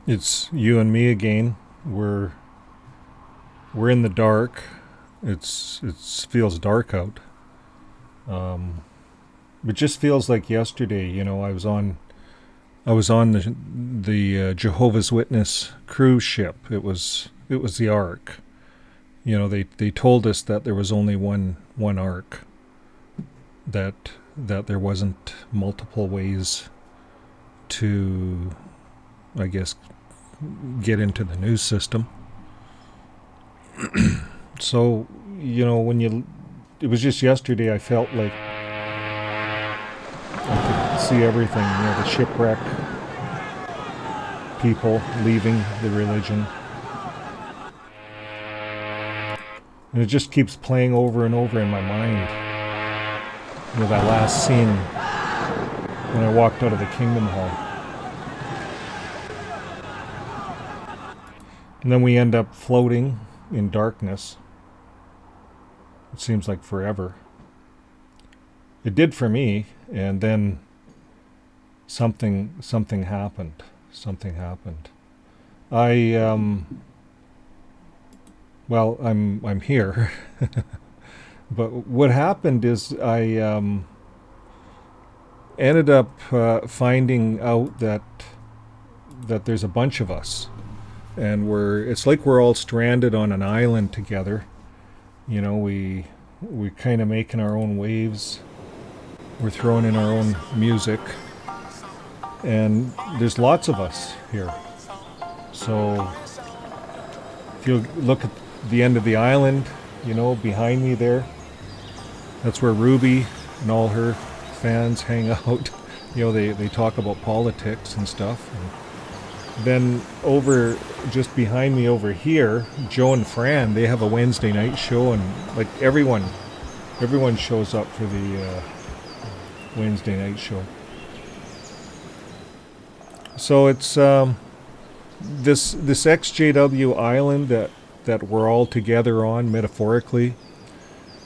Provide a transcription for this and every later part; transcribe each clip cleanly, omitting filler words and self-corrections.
It's you and me again. We're in the dark. It feels dark out. Um, it just feels like yesterday. I was on the Jehovah's Witness cruise ship. It was the Ark. They told us that there was only one Ark. That there wasn't multiple ways to, I guess, get into the news system. So, it was just yesterday I felt like I could see everything, the shipwreck, people leaving the religion. And it just keeps playing over and over in my mind. That last scene when I walked out of the Kingdom Hall. And then we end up floating in darkness. It seems like forever. It did for me, and then something happened. Something happened. I'm here. But what happened is I ended up finding out that there's a bunch of us, and it's like we're all stranded on an island together. We kind of making our own waves. We're throwing in our own music, and there's lots of us here. So if you look at the end of the island, behind me there, that's where Ruby and all her fans hang out. They talk about politics and stuff. And then just behind me over here, Joe and Fran, they have a Wednesday night show, and like everyone shows up for the Wednesday night show. So it's this ExJW island that we're all together on, metaphorically.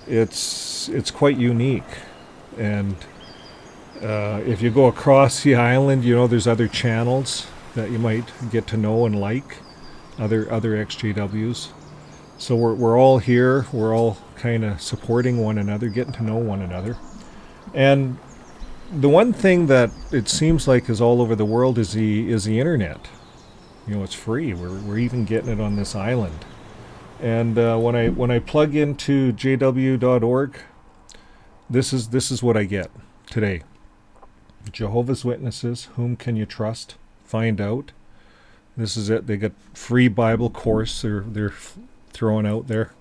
It's quite unique, and if you go across the island, there's other channels that you might get to know and like, other ExJWs. So we're all here. We're all kind of supporting one another, getting to know one another. And the one thing that it seems like is all over the world is the internet. It's free. We're even getting it on this island. And when I plug into jw.org, this is what I get today. Jehovah's Witnesses, whom can you trust? Find out. This is it. They got free Bible course they're throwing out there.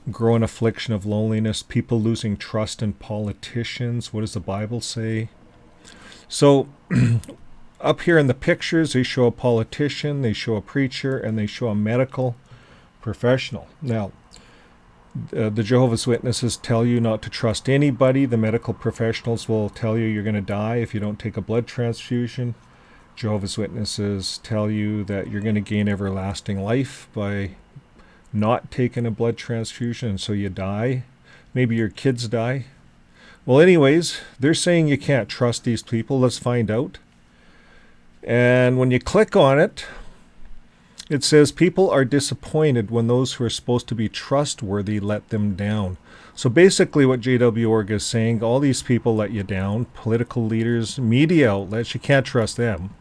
Growing affliction of loneliness, people losing trust in politicians. What does the Bible say? So up here in the pictures, they show a politician, they show a preacher, and they show a medical professional. Now, the Jehovah's Witnesses tell you not to trust anybody. The medical professionals will tell you you're going to die if you don't take a blood transfusion. Jehovah's Witnesses tell you that you're going to gain everlasting life by not taking a blood transfusion, and so you die. Maybe your kids die. Well, anyways, they're saying you can't trust these people. Let's find out. And when you click on it, it says people are disappointed when those who are supposed to be trustworthy let them down. So basically what JW.org is saying, all these people let you down, political leaders, media outlets, you can't trust them.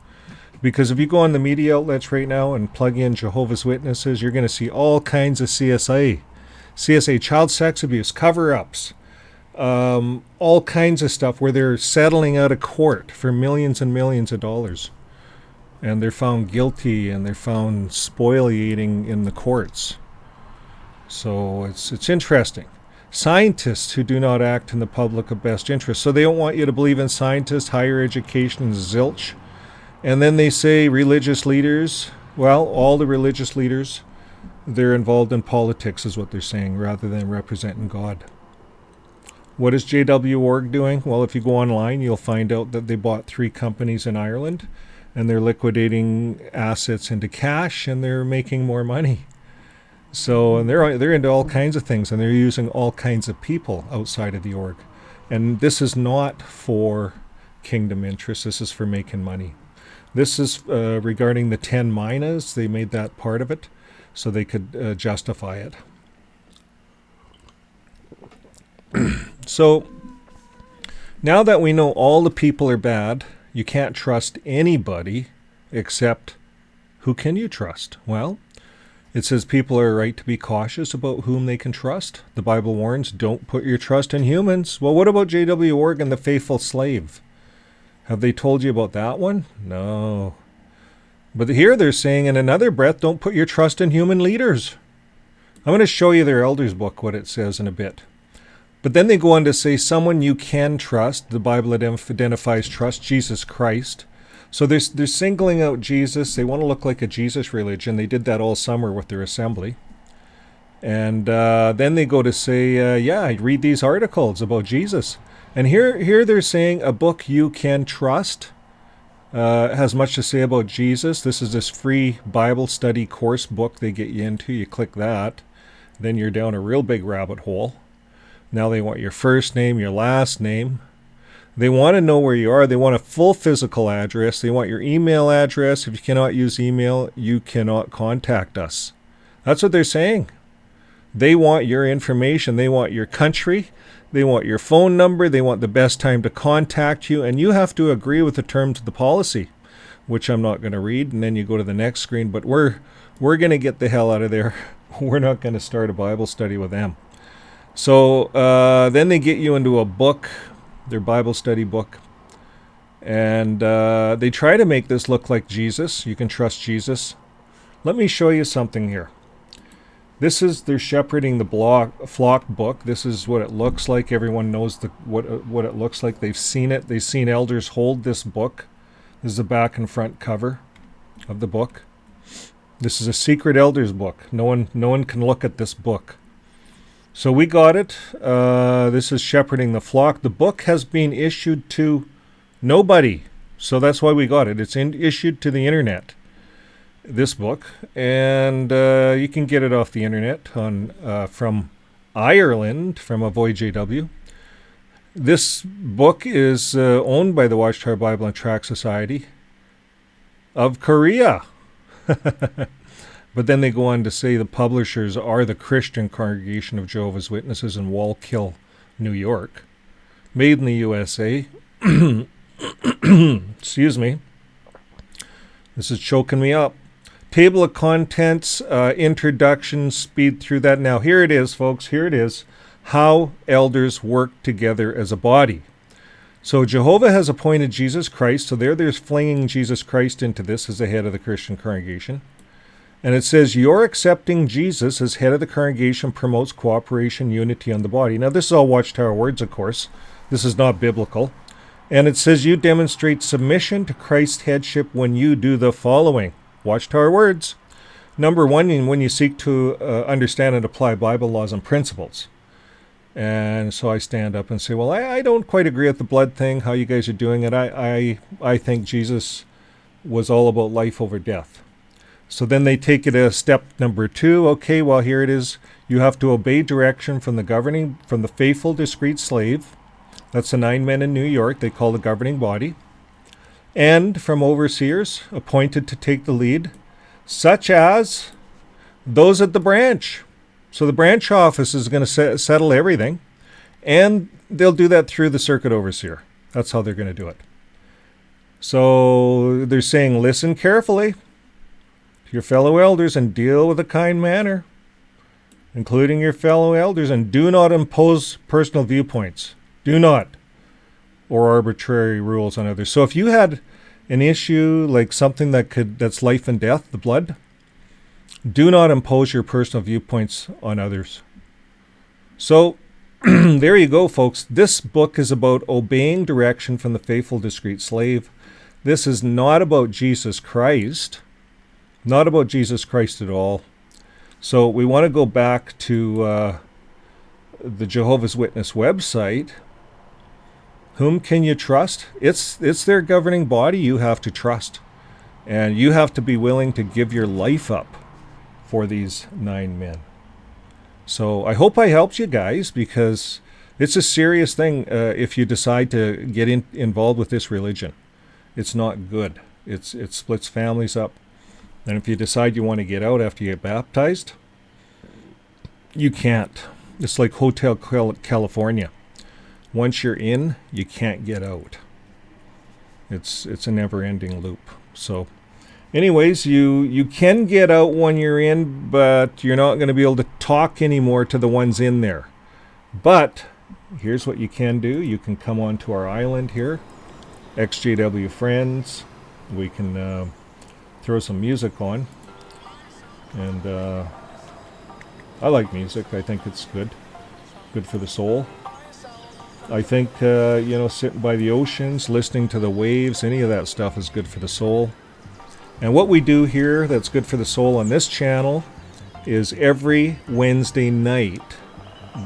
Because if you go on the media outlets right now and plug in Jehovah's Witnesses, you're going to see all kinds of CSA, child sex abuse, cover-ups, all kinds of stuff where they're settling out of court for millions and millions of dollars. And they're found guilty, and they're found spoliating in the courts. So it's interesting. Scientists who do not act in the public of best interest. So they don't want you to believe in scientists, higher education, zilch. And then they say religious leaders. Well, all the religious leaders, they're involved in politics is what they're saying, rather than representing God. What is JW.org doing? Well, if you go online, you'll find out that they bought 3 companies in Ireland, and they're liquidating assets into cash, and they're making more money. So, and they're into all kinds of things, and they're using all kinds of people outside of the org. And this is not for kingdom interests. This is for making money. This is regarding the 10 minas. They made that part of it so they could justify it. So now that we know all the people are bad, you can't trust anybody except who can you trust? Well, it says people are right to be cautious about whom they can trust. The Bible warns, don't put your trust in humans. Well, what about J.W. Organ, the faithful slave? Have they told you about that one? No. But here they're saying in another breath, don't put your trust in human leaders. I'm going to show you their elders book, what it says in a bit. But then they go on to say someone you can trust. The Bible identifies trust, Jesus Christ. So they're singling out Jesus. They want to look like a Jesus religion. They did that all summer with their assembly. And then they go to say, yeah, read these articles about Jesus. And here they're saying a book you can trust has much to say about Jesus. This is this free Bible study course book they get you into. You click that. Then you're down a real big rabbit hole. Now they want your first name, your last name. They want to know where you are. They want a full physical address. They want your email address. If you cannot use email, you cannot contact us. That's what they're saying. They want your information. They want your country. They want your phone number. They want the best time to contact you. And you have to agree with the terms of the policy, which I'm not going to read. And then you go to the next screen. But we're going to get the hell out of there. We're not going to start a Bible study with them. So then they get you into a book, their Bible study book, and they try to make this look like Jesus. You can trust Jesus. Let me show you something here. This is their Shepherding the Flock book. This is what it looks like. Everyone knows what it looks like. They've seen it. They've seen elders hold this book. This is the back and front cover of the book. This is a secret elders book. No one can look at this book. So we got it. This is Shepherding the Flock. The book has been issued to nobody. So that's why we got it. It's issued to the internet, this book. And you can get it off the internet from Ireland, from Avoid JW. This book is owned by the Watchtower Bible and Tract Society of Korea. But then they go on to say the publishers are the Christian Congregation of Jehovah's Witnesses in Wallkill, New York. Made in the USA. Excuse me. This is choking me up. Table of contents, introduction, speed through that. Now here it is, folks. Here it is. How elders work together as a body. So Jehovah has appointed Jesus Christ. So they're flinging Jesus Christ into this as the head of the Christian congregation. And it says, your accepting Jesus as head of the congregation promotes cooperation, unity on the body. Now, this is all Watchtower words, of course. This is not biblical. And it says, you demonstrate submission to Christ's headship when you do the following. Watchtower words. Number one, when you seek to understand and apply Bible laws and principles. And so I stand up and say, well, I don't quite agree with the blood thing, how you guys are doing it. I think Jesus was all about life over death. So then they take it a step number two. Okay, well, here it is. You have to obey direction from the faithful, discreet slave. That's the 9 men in New York. They call the governing body. And from overseers appointed to take the lead, such as those at the branch. So the branch office is going to settle everything. And they'll do that through the circuit overseer. That's how they're going to do it. So they're saying, listen carefully to your fellow elders and deal with a kind manner, including your fellow elders, and do not impose personal viewpoints. Do not. Or arbitrary rules on others. So if you had an issue like something that's life and death, the blood, do not impose your personal viewpoints on others. So there you go, folks. This book is about obeying direction from the faithful, discreet slave. This is not about Jesus Christ. Not about Jesus Christ at all. So we want to go back to the Jehovah's Witness website. Whom can you trust? It's their governing body you have to trust. And you have to be willing to give your life up for these 9 men. So I hope I helped you guys, because it's a serious thing if you decide to get involved with this religion. It's not good. It splits families up. And if you decide you want to get out after you get baptized, you can't. It's like Hotel California. Once you're in, you can't get out. It's a never-ending loop. So anyways, you can get out when you're in, but you're not going to be able to talk anymore to the ones in there. But here's what you can do. You can come onto our island here, ExJW friends. We can throw some music on. And I like music. I think it's good for the soul. I think, sitting by the oceans, listening to the waves, any of that stuff is good for the soul. And what we do here that's good for the soul on this channel is every Wednesday night.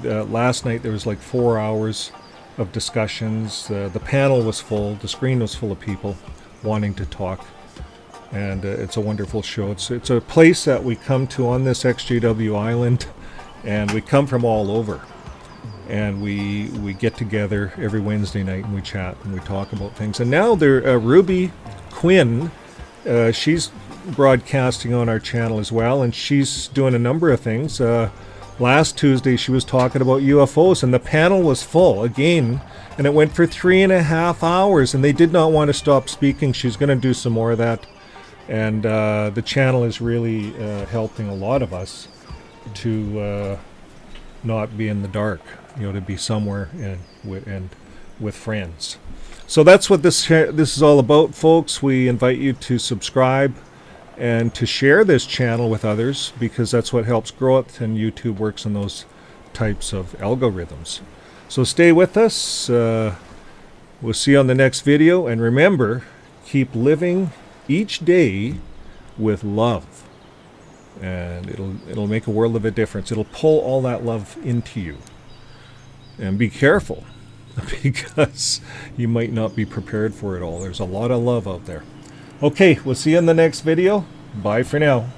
Last night there was like 4 hours of discussions. The panel was full. The screen was full of people wanting to talk. And it's a wonderful show. It's a place that we come to on this ExJW island. And we come from all over. And we get together every Wednesday night and we chat and we talk about things. And now Ruby Quinn, she's broadcasting on our channel as well, and she's doing a number of things. Last Tuesday she was talking about UFOs, and the panel was full again, and it went for 3.5 hours, and they did not want to stop speaking. She's going to do some more of that, and the channel is really helping a lot of us to not be in the dark, to be somewhere and with friends. So that's what this is all about, folks. We invite you to subscribe and to share this channel with others, because that's what helps grow it, and YouTube works on those types of algorithms. So stay with us. We'll see you on the next video, and remember, keep living each day with love, and it'll make a world of a difference. It'll pull all that love into you. And be careful, because you might not be prepared for it all. There's a lot of love out there. Okay, we'll see you in the next video. Bye for now.